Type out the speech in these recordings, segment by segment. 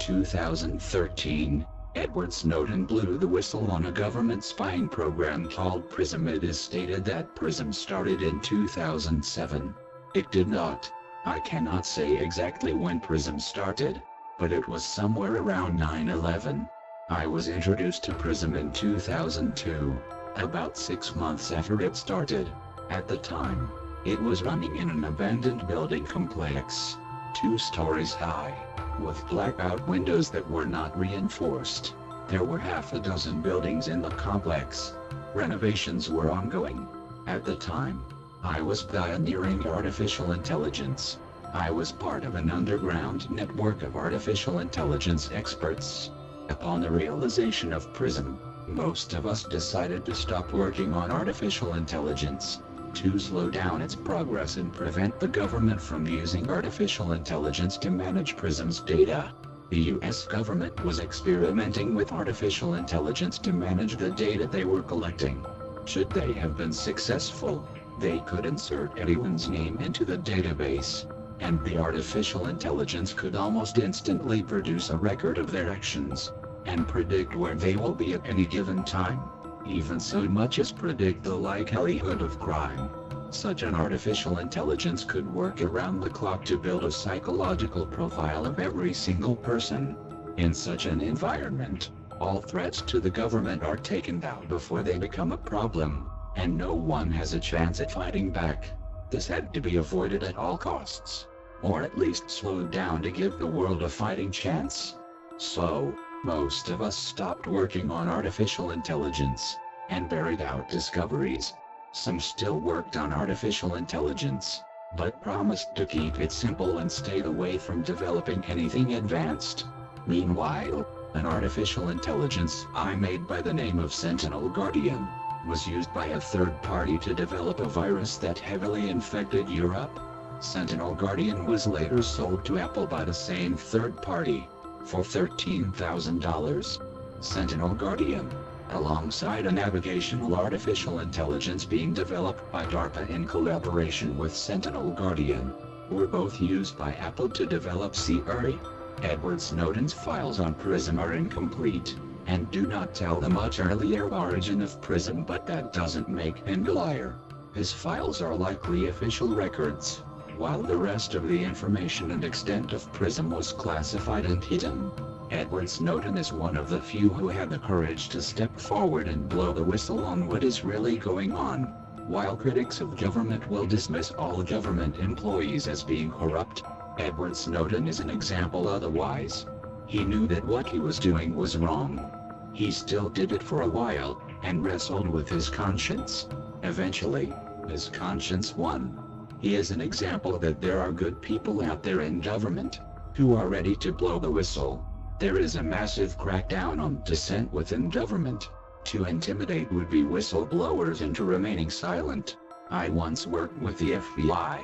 2013, Edward Snowden blew the whistle on a government spying program called PRISM. It is stated that PRISM started in 2007. It did not. I cannot say exactly when PRISM started, but it was somewhere around 9/11. I was introduced to PRISM in 2002, about 6 months after it started. At the time, it was running in an abandoned building complex, 2 stories high, with blackout windows that were not reinforced. There were half a dozen buildings in the complex. Renovations were ongoing. At the time, I was pioneering artificial intelligence. I was part of an underground network of artificial intelligence experts. Upon the realization of PRISM, most of us decided to stop working on artificial intelligence, to slow down its progress and prevent the government from using artificial intelligence to manage PRISM's data. The US government was experimenting with artificial intelligence to manage the data they were collecting. Should they have been successful, they could insert anyone's name into the database, and the artificial intelligence could almost instantly produce a record of their actions, and predict where they will be at any given time, even so much as predict the likelihood of crime. Such an artificial intelligence could work around the clock to build a psychological profile of every single person. In such an environment, all threats to the government are taken down before they become a problem, and no one has a chance at fighting back. This had to be avoided at all costs, or at least slowed down to give the world a fighting chance. So, most of us stopped working on artificial intelligence, and buried out discoveries. Some still worked on artificial intelligence, but promised to keep it simple and stayed away from developing anything advanced. Meanwhile, an artificial intelligence I made by the name of Sentinel Guardian was used by a third party to develop a virus that heavily infected Europe. Sentinel Guardian was later sold to Apple by the same third party for $13,000. Sentinel Guardian, alongside a navigational artificial intelligence being developed by DARPA in collaboration with Sentinel Guardian, were both used by Apple to develop Siri. Edward Snowden's files on PRISM are incomplete, and do not tell the much earlier origin of PRISM, but that doesn't make him a liar. His files are likely official records, while the rest of the information and extent of PRISM was classified and hidden. Edward Snowden is one of the few who had the courage to step forward and blow the whistle on what is really going on. While critics of government will dismiss all government employees as being corrupt, Edward Snowden is an example otherwise. He knew that what he was doing was wrong. He still did it for a while, and wrestled with his conscience. Eventually, his conscience won. He is an example that there are good people out there in government, who are ready to blow the whistle. There is a massive crackdown on dissent within government, to intimidate would-be whistleblowers into remaining silent. I once worked with the FBI,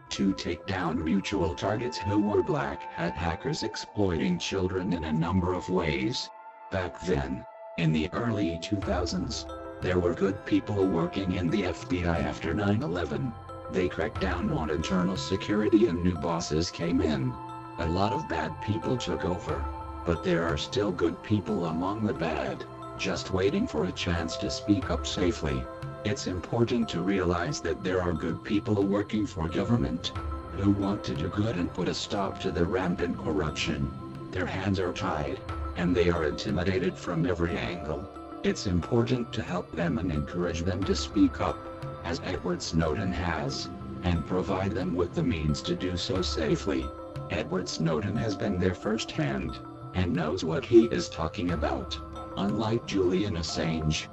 to take down mutual targets who were black hat hackers exploiting children in a number of ways. Back then, in the early 2000s, there were good people working in the FBI after 9/11. They cracked down on internal security and new bosses came in. A lot of bad people took over, but there are still good people among the bad, just waiting for a chance to speak up safely. It's important to realize that there are good people working for government, who want to do good and put a stop to the rampant corruption. Their hands are tied, and they are intimidated from every angle. It's important to help them and encourage them to speak up, as Edward Snowden has, and provide them with the means to do so safely. Edward Snowden has been there firsthand, and knows what he is talking about. Unlike Julian Assange,